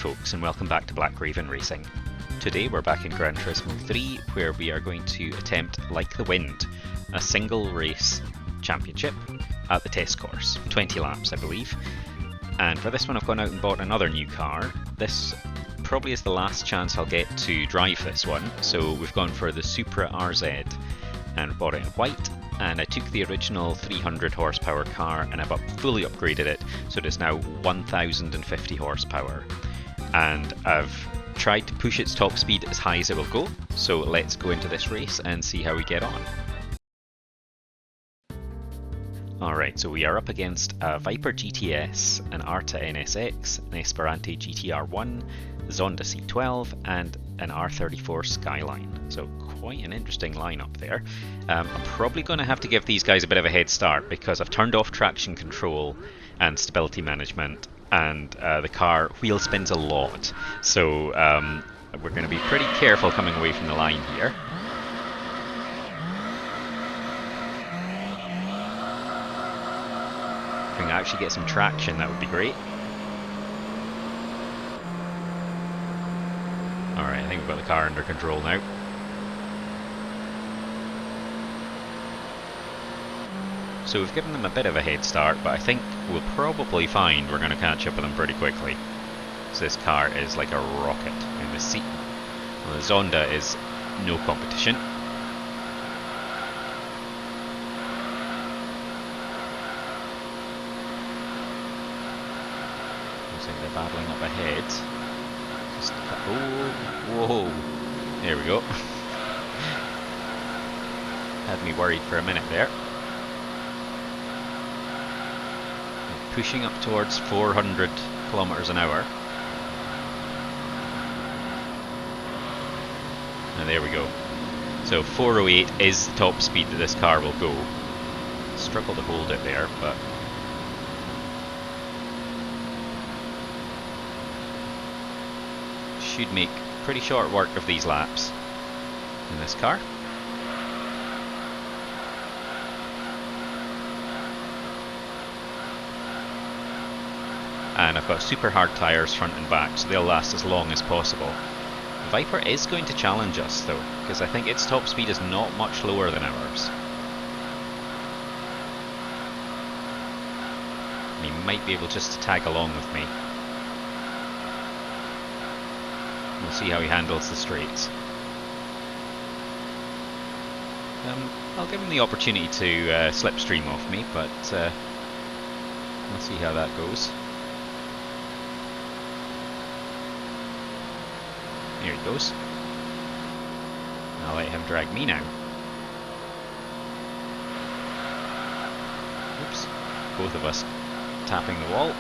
folks, and welcome back to Black Raven Racing. Today we're back in Gran Turismo 3, where we are going to attempt, like the wind, a single race championship at the test course. 20 laps, I believe. And for this one I've gone out and bought another new car. This probably is the last chance I'll get to drive this one, so we've gone for the Supra RZ and bought it in white. And I took the original 300 horsepower car and I've fully upgraded it, so it is now 1050 horsepower. And I've tried to push its top speed as high as it will go, so let's go into this race and see how we get on. Alright, so we are up against a Viper GTS, an Arta NSX, an Esperante GTR1, Zonda C12 and an R34 Skyline. So quite an interesting lineup there. I'm probably going to have to give these guys a bit of a head start because I've turned off traction control and stability management, and the car wheel spins a lot. So we're going to be pretty careful coming away from the line here. If we can actually get some traction, that would be great. Alright, I think we've got the car under control now. So we've given them a bit of a head start, but I think we'll probably find we're going to catch up with them pretty quickly. So this car is like a rocket in the seat. Well, the Zonda is no competition. Looks like they're battling up ahead. Just, oh, whoa, there we go. Had me worried for a minute there. Pushing up towards 400 kilometers an hour. And there we go. So 408 is the top speed that this car will go. Struggle to hold it there, but should make pretty short work of these laps in this car. And I've got super hard tyres front and back, so they'll last as long as possible. Viper is going to challenge us though, because I think its top speed is not much lower than ours. And he might be able just to tag along with me. We'll see how he handles the straights. I'll give him the opportunity to slipstream off me, but we'll see how that goes. Here he goes. I'll let him drag me now. Oops. Both of us tapping the wall.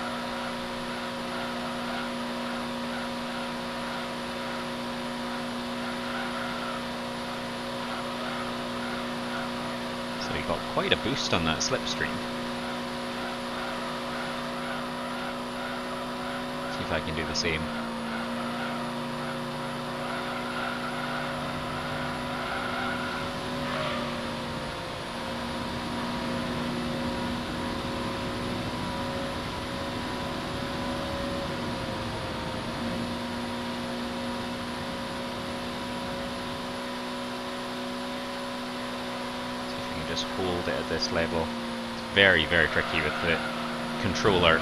So he got quite a boost on that slipstream. See if I can do the same. Just hold it at this level. It's very, very tricky with the controller.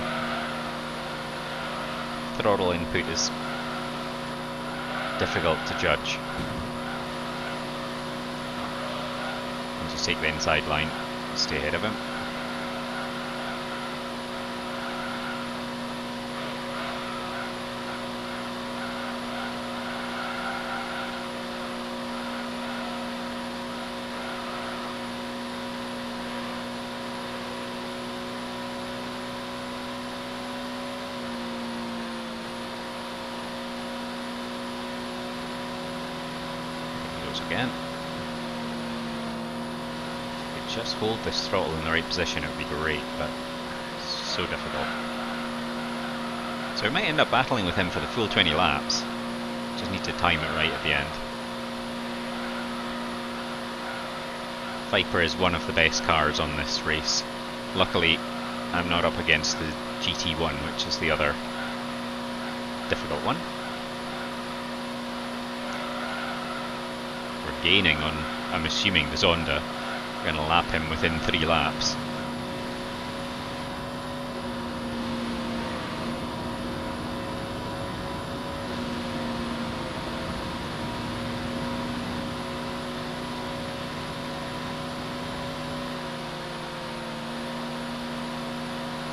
Throttle input is difficult to judge. I'll just take the inside line, stay ahead of him. Again. If we could just hold this throttle in the right position, it would be great, but it's so difficult. So we might end up battling with him for the full 20 laps. Just need to time it right at the end. Viper is one of the best cars on this race. Luckily, I'm not up against the GT1, which is the other difficult one. We're gaining on, I'm assuming, the Zonda. We're going to lap him within 3 laps.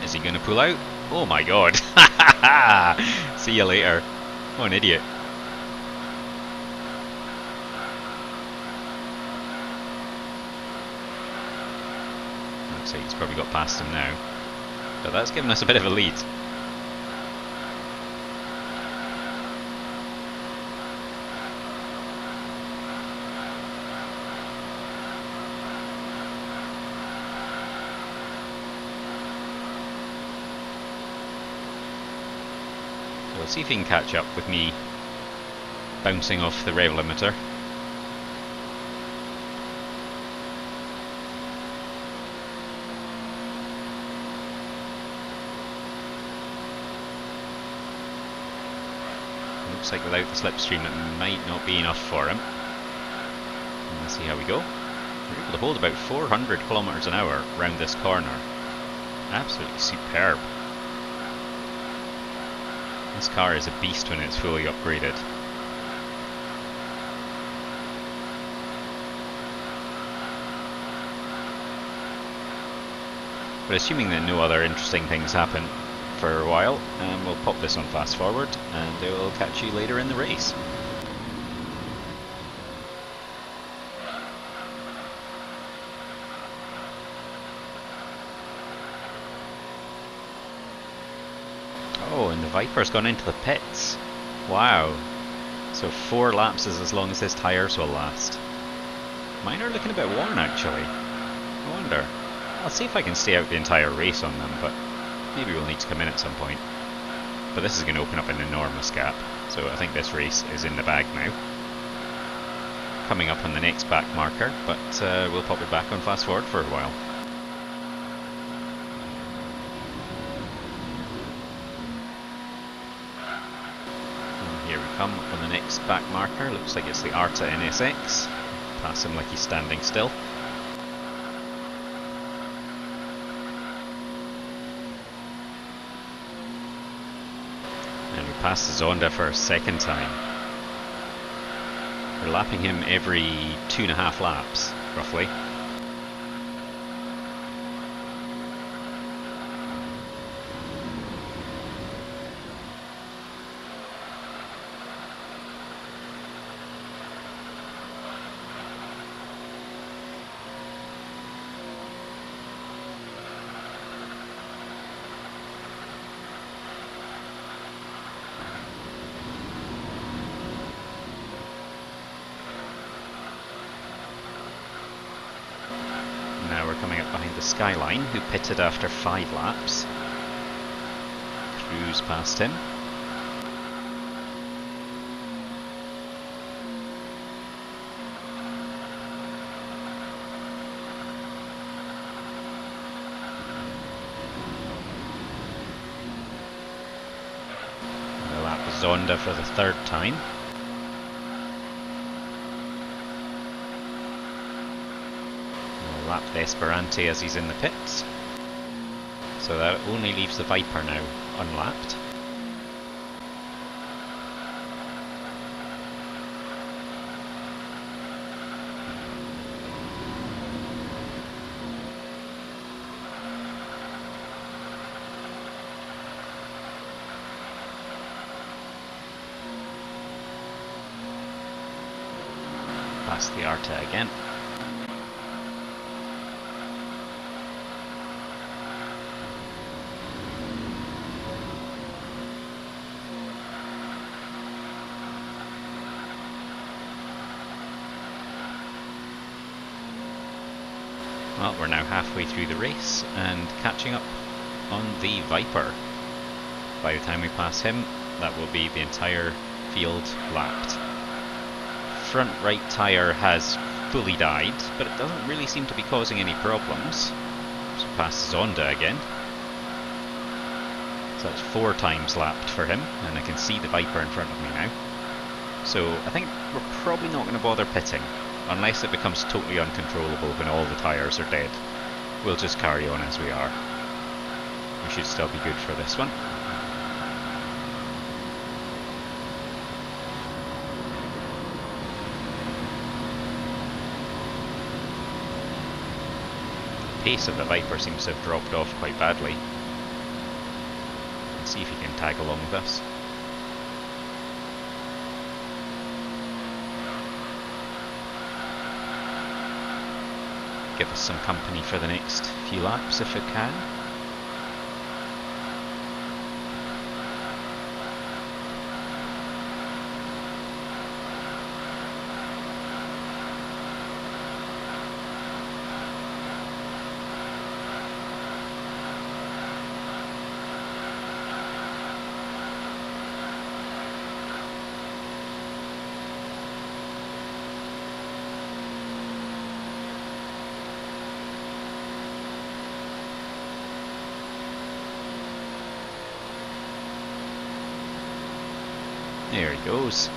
Is he going to pull out? Oh my god! See you later. Oh, an idiot. Looks like he's probably got past him now. But that's given us a bit of a lead. We'll see if he can catch up with me bouncing off the rev limiter. Looks like without the slipstream it might not be enough for him. Let's see how we go. We're able to hold about 400 kilometers an hour round this corner. Absolutely superb. This car is a beast when it's fully upgraded. But assuming that no other interesting things happen for a while, we'll pop this on fast forward and we'll catch you later in the race. Oh, and the Viper's gone into the pits. Wow. So 4 laps is as long as his tyres will last. Mine are looking a bit worn actually. I wonder. I'll see if I can stay out the entire race on them, but maybe we'll need to come in at some point. But this is going to open up an enormous gap, so I think this race is in the bag now. Coming up on the next back marker, but we'll pop it back on fast forward for a while. Here we come on the next back marker. Looks like it's the Arta NSX. Pass him like he's standing still. And we pass the Zonda for a second time. We're lapping him every 2.5 laps, roughly. Now we're coming up behind the Skyline, who pitted after 5 laps. Cruise past him. We'll lap Zonda for the 3rd time. Lap the Esperante as he's in the pits. So that only leaves the Viper now unlapped. Past the Arta again. Well, we're now halfway through the race and catching up on the Viper. By the time we pass him, that will be the entire field lapped. Front right tyre has fully died, but it doesn't really seem to be causing any problems. So past Zonda again. So that's 4 times lapped for him, and I can see the Viper in front of me now. So I think we're probably not going to bother pitting, unless it becomes totally uncontrollable when all the tyres are dead. We'll just carry on as we are. We should still be good for this one. The pace of the Viper seems to have dropped off quite badly. Let's see if he can tag along with us. Give us some company for the next few laps if it can. There he goes.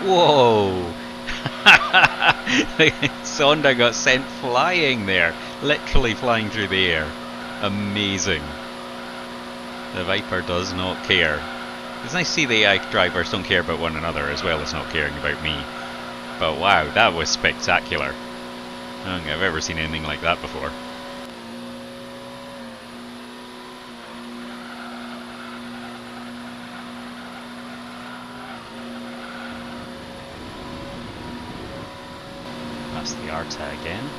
Whoa! Sonda got sent flying there, literally flying through the air. Amazing. The Viper does not care. It's nice to see the AI drivers don't care about one another as well as not caring about me. But wow, that was spectacular. I don't think I've ever seen anything like that before. That's the Arta again.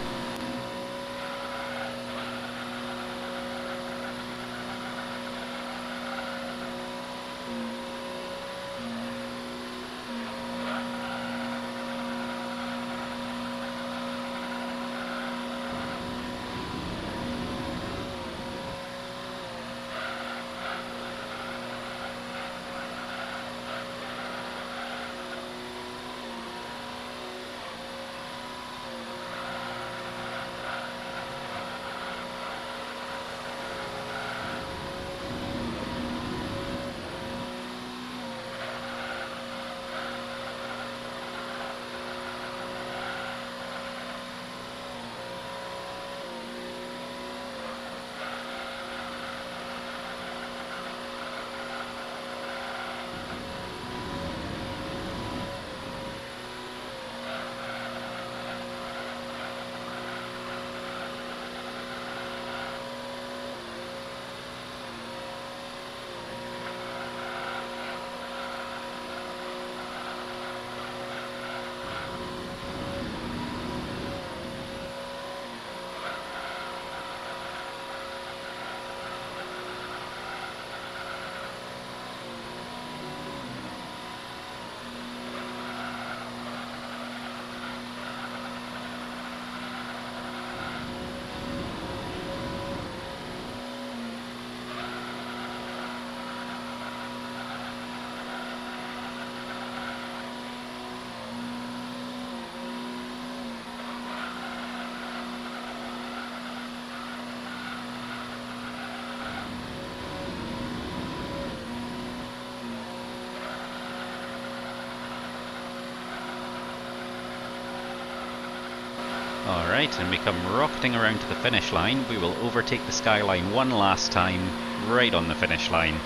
Alright, and we come rocketing around to the finish line. We will overtake the skyline one last time, right on the finish line.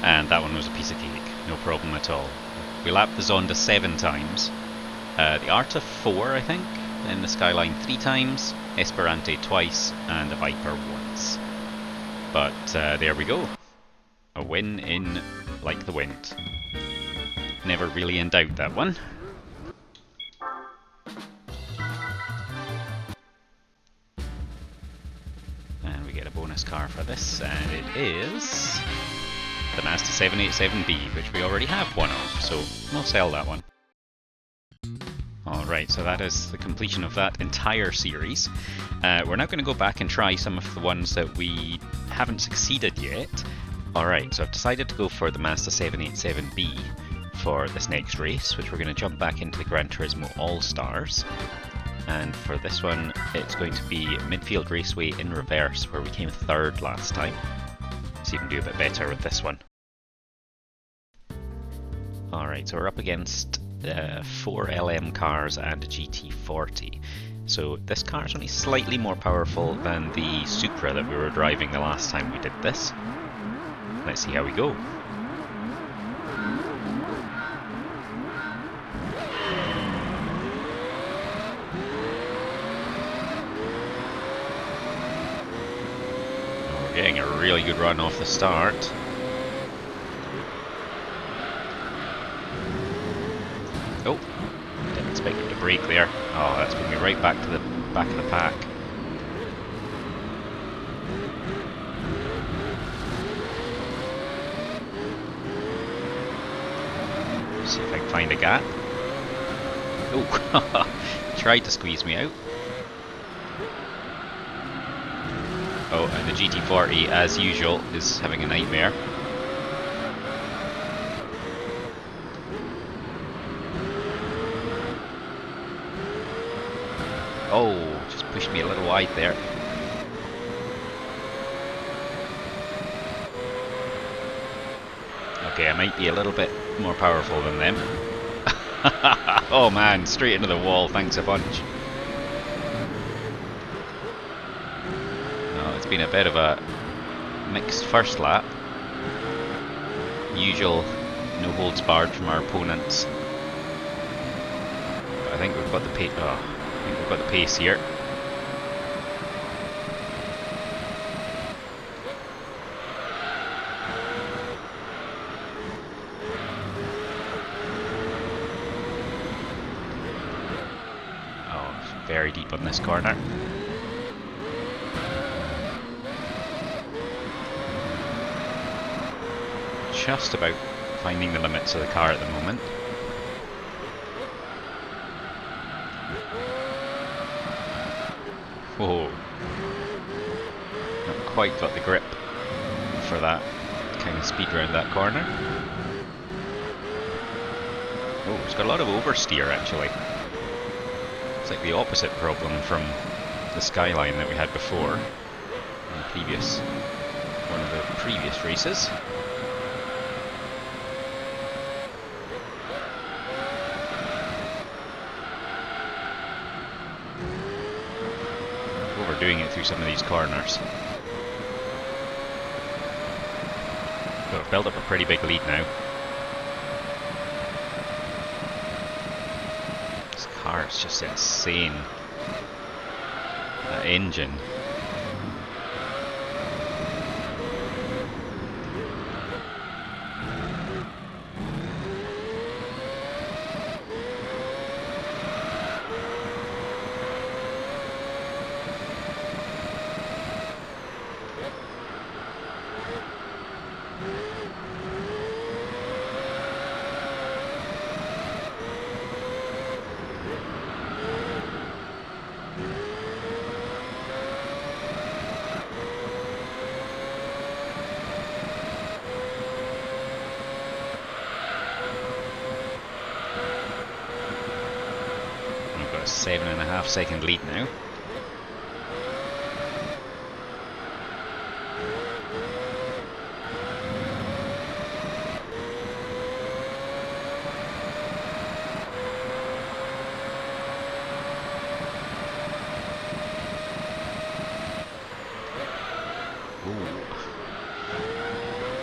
And that one was a piece of cake, no problem at all. We lapped the Zonda 7 times, the Arta 4 I think, then the Skyline 3 times, Esperante twice, and the Viper once. But there we go. A win in like the wind. Never really in doubt, that one. And we get a bonus car for this, and it is the Mazda 787B, which we already have one of, so we'll sell that one. Alright, so that is the completion of that entire series. We're now going to go back and try some of the ones that we haven't succeeded yet. Alright, so I've decided to go for the Mazda 787B for this next race, which we're going to jump back into the Gran Turismo All-Stars. And for this one, it's going to be Midfield Raceway in reverse, where we came third last time. See if we can do a bit better with this one. Alright, so we're up against 4 LM cars and a GT40. So this car is only slightly more powerful than the Supra that we were driving the last time we did this. Let's see how we go. We're getting a really good run off the start. Oh, didn't expect him to brake there. Oh, that's put me right back to the back of the pack. See if I can find a gap. Oh, tried to squeeze me out. Oh, and the GT40, as usual, is having a nightmare. Oh, just pushed me a little wide there. Okay, I might be a little bit more powerful than them. Oh man, straight into the wall, thanks a bunch. Oh, it's been a bit of a mixed first lap. Usual no holds barred from our opponents. But I think we've got the pace. Oh, I think we've got the pace here. Very deep on this corner. Just about finding the limits of the car at the moment. Whoa. Not quite got the grip for that kind of speed around that corner. Oh, it's got a lot of oversteer actually. It's like the opposite problem from the Skyline that we had before in one of the previous races. Overdoing it through some of these corners. But we've built up a pretty big lead now. It's just insane. That engine. We've got a 7.5 second lead now.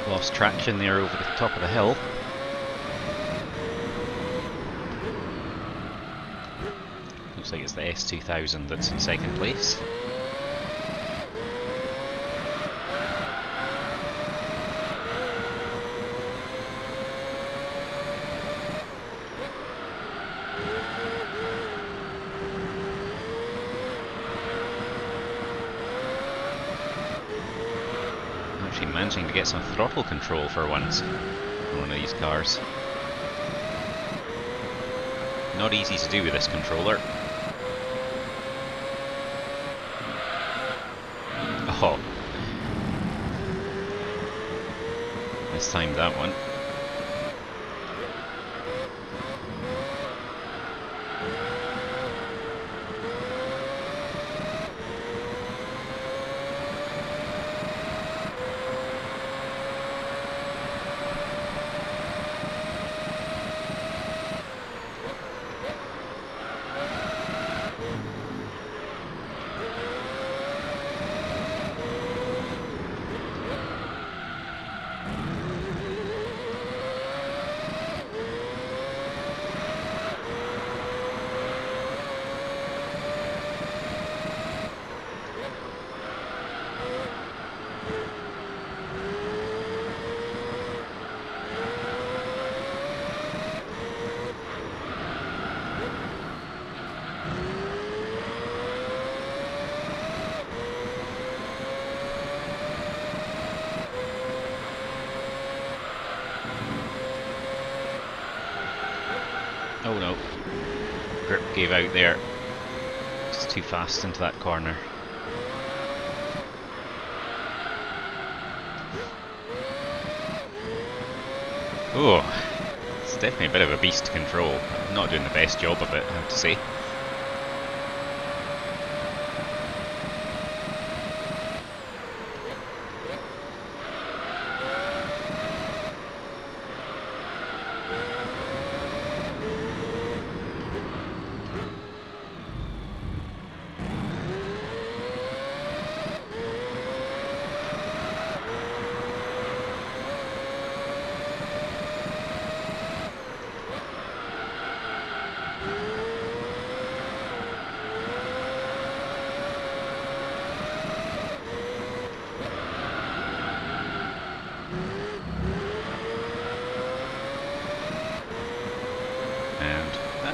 Lost traction there over the top of the hill. Looks like it's the S2000 that's in second place. Managing to get some throttle control for once on one of these cars. Not easy to do with this controller. Oh, mistimed that one. Oh no, grip gave out there. Just too fast into that corner. Oh, it's definitely a bit of a beast to control. I'm not doing the best job of it, I have to say.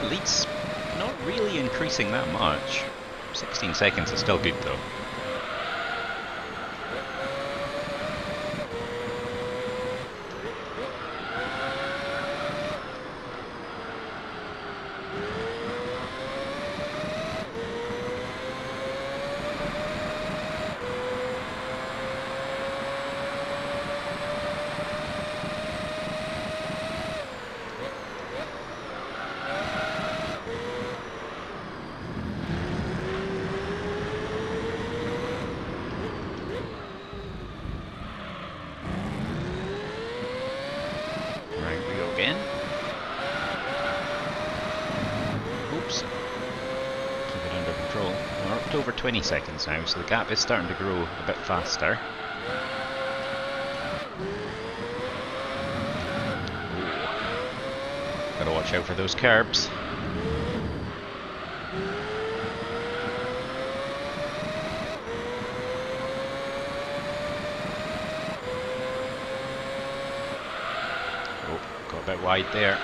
Lead's not really increasing that much. 16 seconds is still good though. Over 20 seconds now, so the gap is starting to grow a bit faster. Ooh. Gotta watch out for those curbs. Oh, got a bit wide there.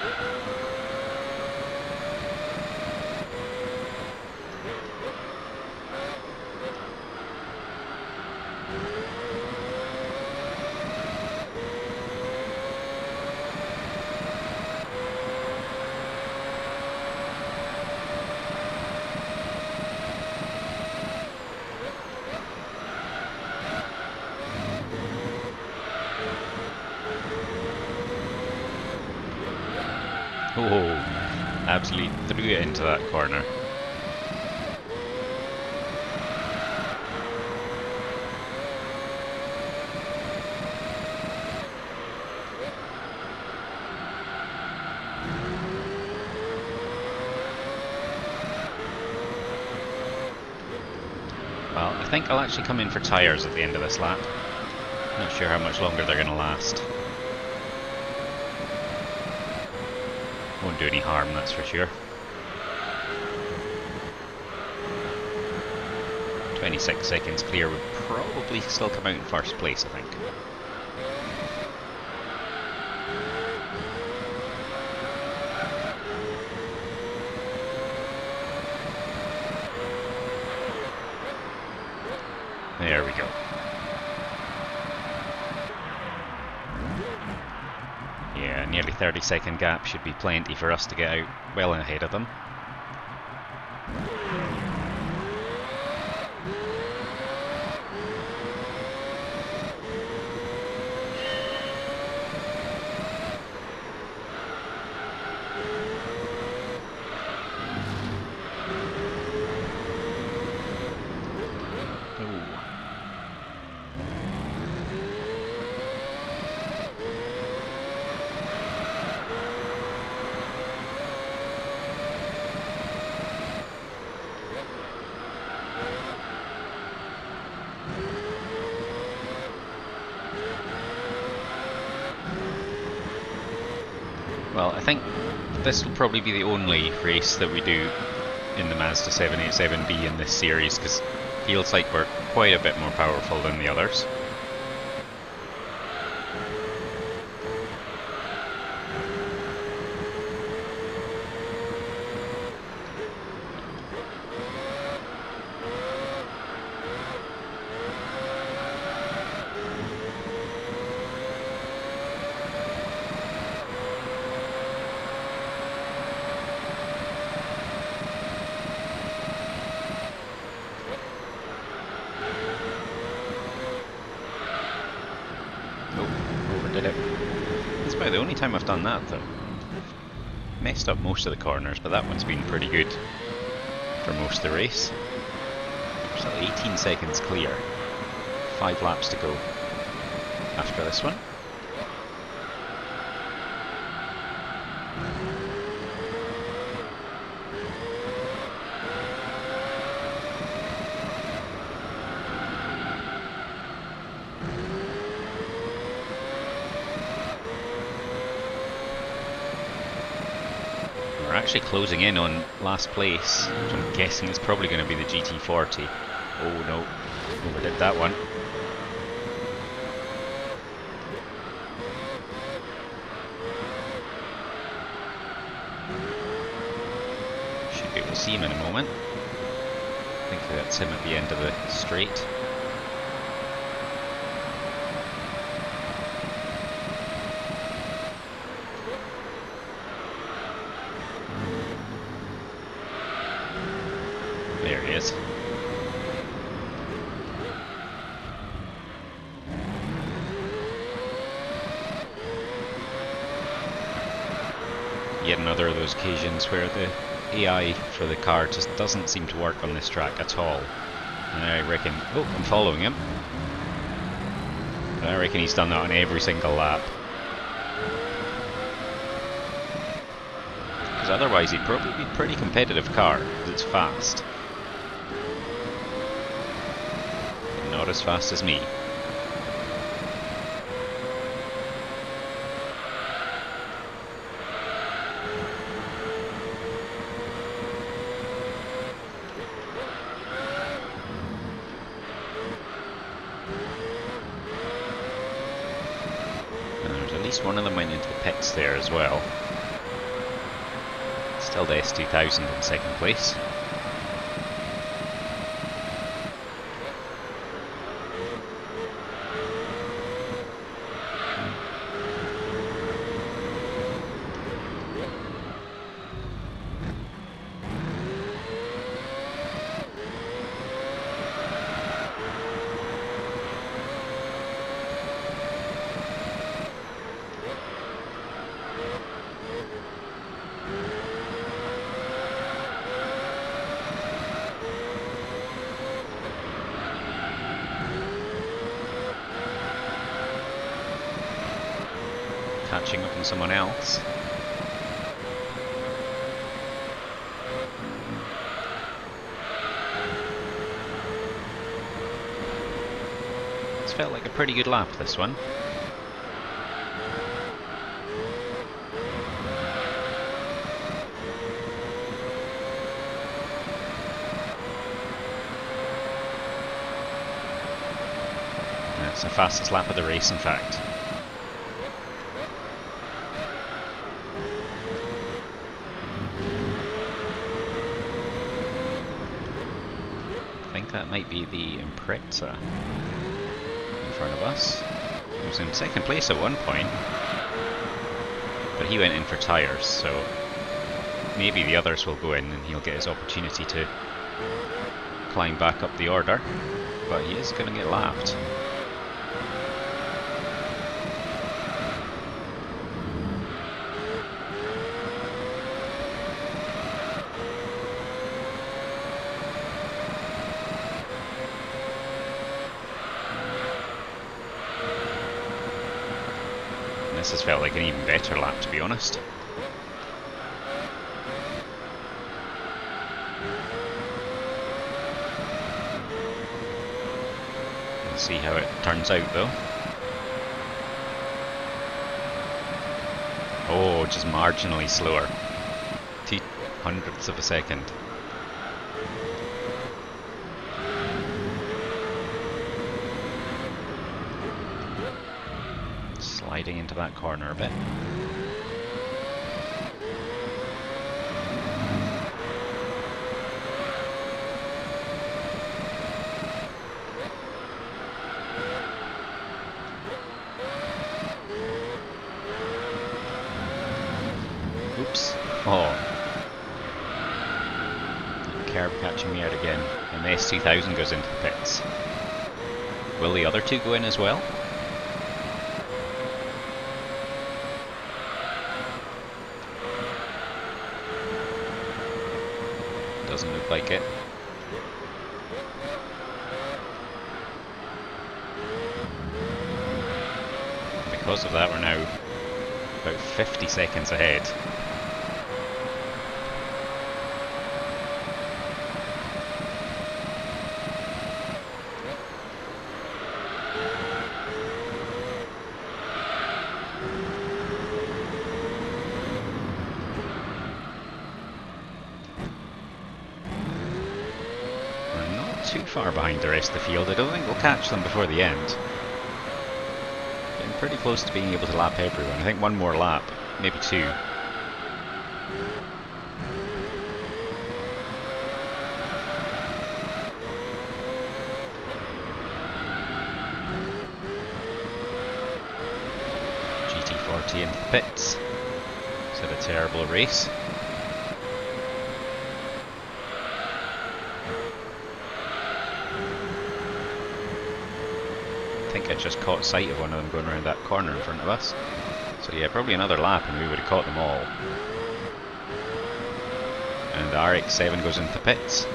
Oh, absolutely threw it into that corner. Well, I think I'll actually come in for tyres at the end of this lap. Not sure how much longer they're going to last. Won't do any harm, that's for sure. 26 seconds clear would probably still come out in first place, I think. There we go. Yeah, nearly 30-second gap should be plenty for us to get out well ahead of them. Well, I think this will probably be the only race that we do in the Mazda 787B in this series, because it feels like we're quite a bit more powerful than the others. Did it. That's about the only time I've done that though. Messed up most of the corners, but that one's been pretty good for most of the race. We're still 18 seconds clear. 5 laps to go after this one. We're actually closing in on last place, which I'm guessing is probably going to be the GT40. Oh no, overdid that one. Should be able to see him in a moment. I think that's him at the end of the straight. There he is. Yet another of those occasions where the AI for the car just doesn't seem to work on this track at all. And I reckon... Oh, I'm following him. And I reckon he's done that on every single lap. Because otherwise he'd probably be a pretty competitive car, because it's fast. Not as fast as me. And there's at least one of them went into the pits there as well. Still the S2000 in second place. Catching up on someone else. It's felt like a pretty good lap, this one. That's the fastest lap of the race, in fact. I think that might be the Impreza in front of us. He was in second place at one point, but he went in for tyres, so maybe the others will go in and he'll get his opportunity to climb back up the order, but he is going to get lapped. This has felt like an even better lap, to be honest. We'll see how it turns out though. Oh, just marginally slower. 0.02 of a second. Sliding into that corner a bit. Oops. Oh. Curb catching me out again. And the S2000 goes into the pits. Will the other two go in as well? Doesn't look like it. Because of that, we're now about 50 seconds ahead. Too far behind the rest of the field. I don't think we'll catch them before the end. Getting pretty close to being able to lap everyone. I think one more lap, maybe two. GT40 into the pits. It's had a terrible race. I think I just caught sight of one of them going around that corner in front of us. So yeah, probably another lap and we would have caught them all. And the RX-7 goes into the pits.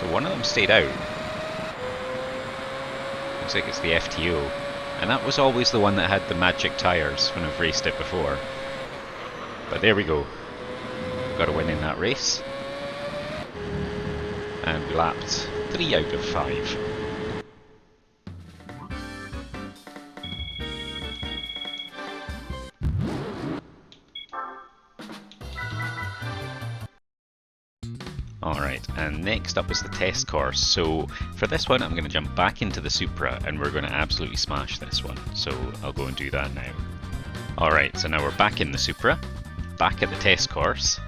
So one of them stayed out. Looks like it's the FTO. And that was always the one that had the magic tyres when I've raced it before. But there we go. Got a win in that race. And we lapped 3 out of 5. Alright, and next up is the test course. So for this one I'm going to jump back into the Supra and we're going to absolutely smash this one. So I'll go and do that now. Alright, so now we're back in the Supra, back at the test course.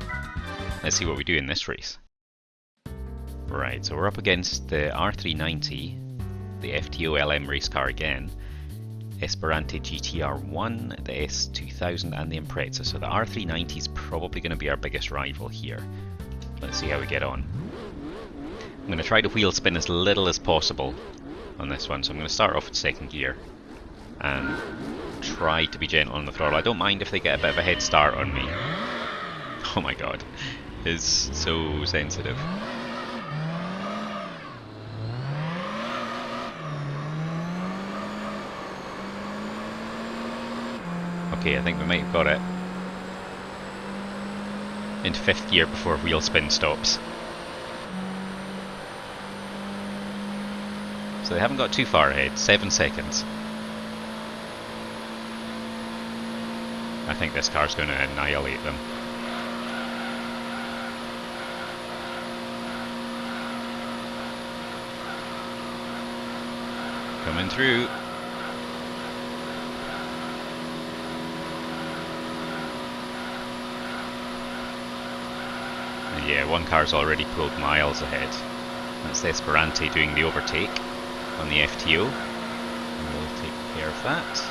Let's see what we do in this race. Right, so we're up against the R390, the FTO LM race car again, Esperante GTR1, the S2000 and the Impreza. So the R390 is probably going to be our biggest rival here. Let's see how we get on. I'm going to try to wheel spin as little as possible on this one, so I'm going to start off with second gear and try to be gentle on the throttle. I don't mind if they get a bit of a head start on me. Oh my god, it's so sensitive. Okay, I think we might have got it. Into fifth gear before wheel spin stops. So they haven't got too far ahead, 7 seconds. I think this car's going to annihilate them. Coming through. And yeah, one car's already pulled miles ahead. That's the Esperante doing the overtake on the FTO. And we'll take care of that.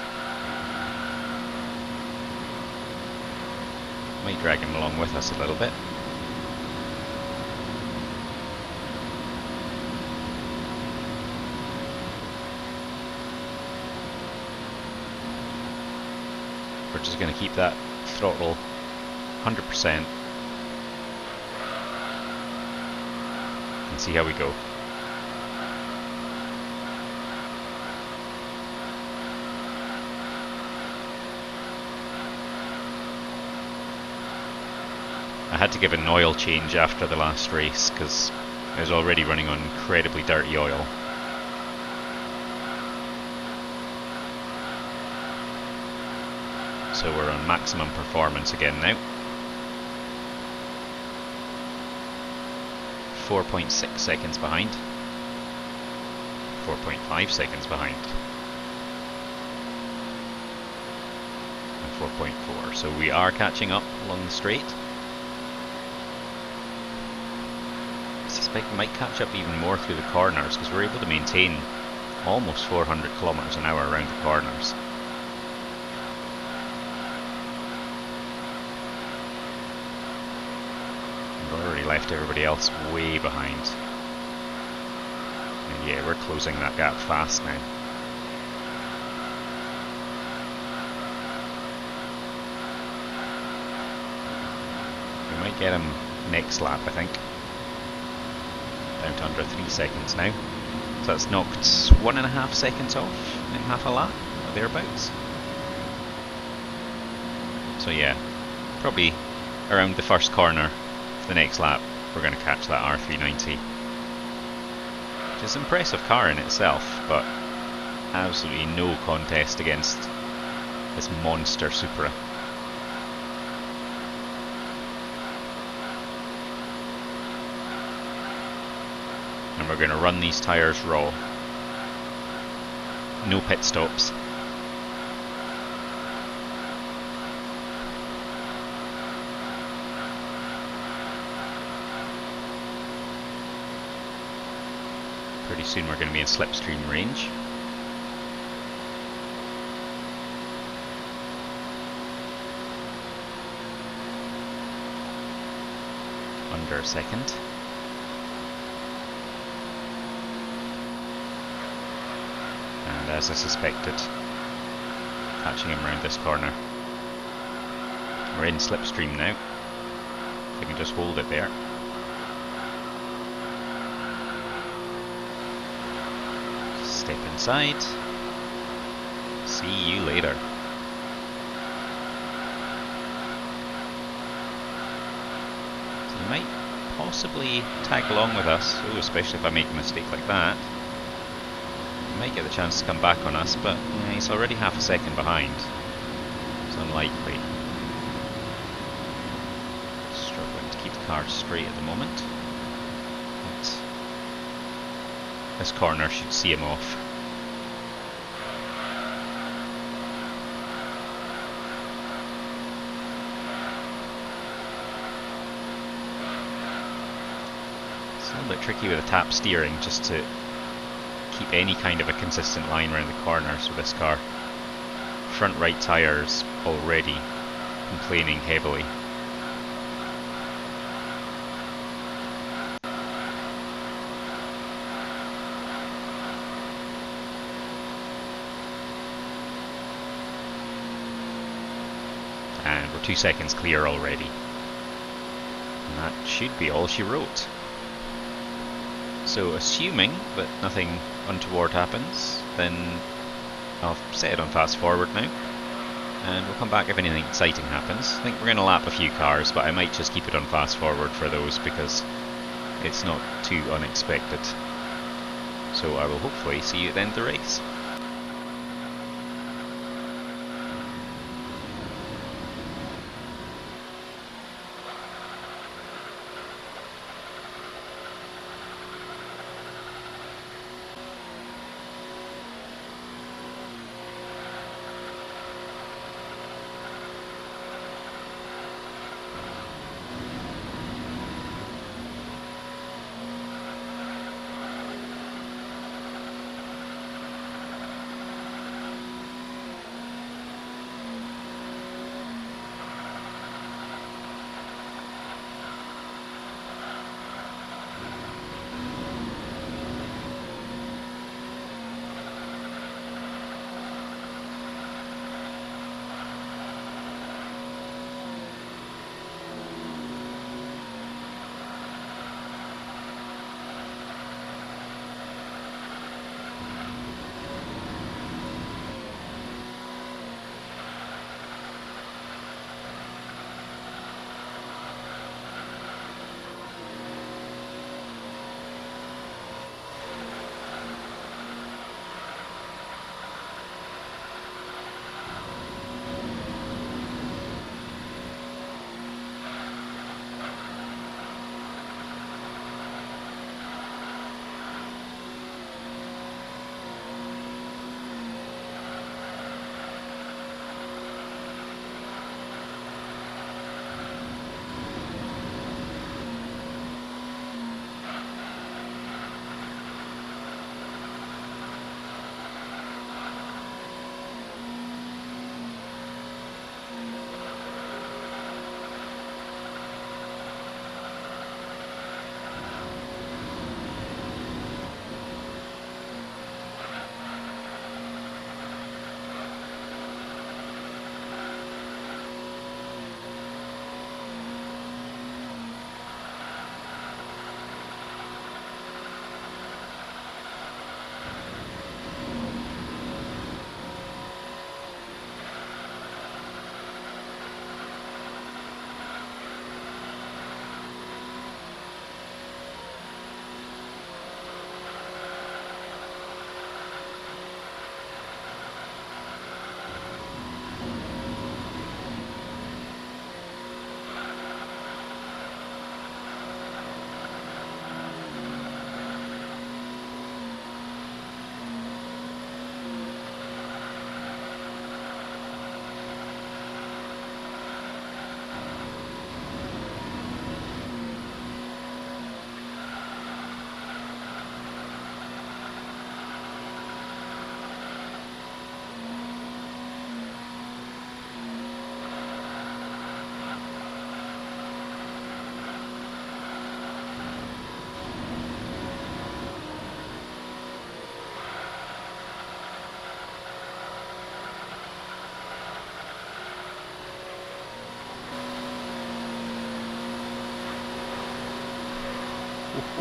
Might drag him along with us a little bit. We're just going to keep that throttle 100% and see how we go. I had to give an oil change after the last race because I was already running on incredibly dirty oil. So we're on maximum performance again now. 4.6 seconds behind. 4.5 seconds behind. And 4.4. So we are catching up along the straight. I suspect we might catch up even more through the corners because we're able to maintain almost 400 kilometers an hour around the corners. We've already left everybody else way behind. And yeah, we're closing that gap fast now. We might get him next lap, I think. Down to under 3 seconds now. So that's knocked 1.5 seconds off in half a lap, or thereabouts. So yeah, probably around the first corner the next lap we're going to catch that R390, which is an impressive car in itself, but absolutely no contest against this monster Supra. And we're going to run these tyres raw, no pit stops. Pretty soon we're going to be in slipstream range. Under a second. And as I suspected, catching him around this corner. We're in slipstream now. If I can just hold it there. Step inside. See you later. So you might possibly tag along with us, especially if I make a mistake like that. You might get the chance to come back on us, but yeah, he's already half a second behind. It's unlikely. Struggling to keep the car straight at the moment. But this corner should see him off. It's a little bit tricky with the tap steering just to keep any kind of a consistent line around the corners with this car. Front right tyres already complaining heavily. And we're 2 seconds clear already. And that should be all she wrote. So assuming that nothing untoward happens, then I'll set it on fast forward now. And we'll come back if anything exciting happens. I think we're going to lap a few cars, but I might just keep it on fast forward for those because it's not too unexpected. So I will hopefully see you at the end of the race.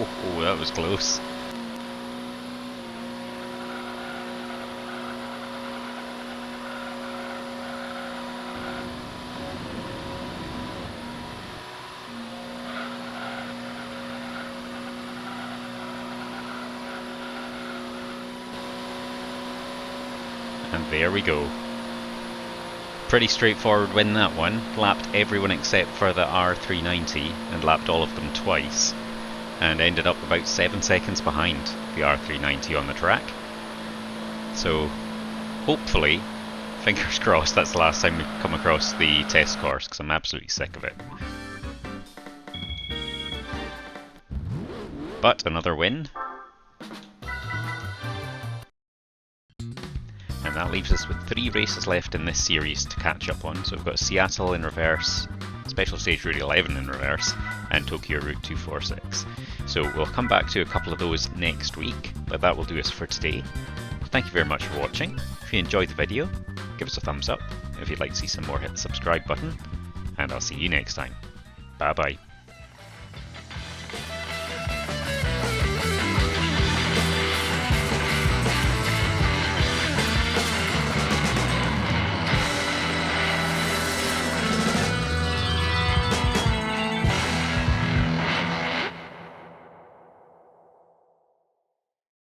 Oh, that was close. And there we go. Pretty straightforward win, that one. Lapped everyone except for the R390 and lapped all of them twice. And ended up about 7 seconds behind the R390 on the track. So hopefully, fingers crossed, that's the last time we come across the test course, because I'm absolutely sick of it. But another win. And that leaves us with 3 races left in this series to catch up on. So we've got Seattle in reverse, Special Stage Route 11 in reverse, and Tokyo Route 246. So we'll come back to a couple of those next week, but that will do us for today. Thank you very much for watching. If you enjoyed the video, give us a thumbs up. If you'd like to see some more, hit the subscribe button, and I'll see you next time. Bye bye.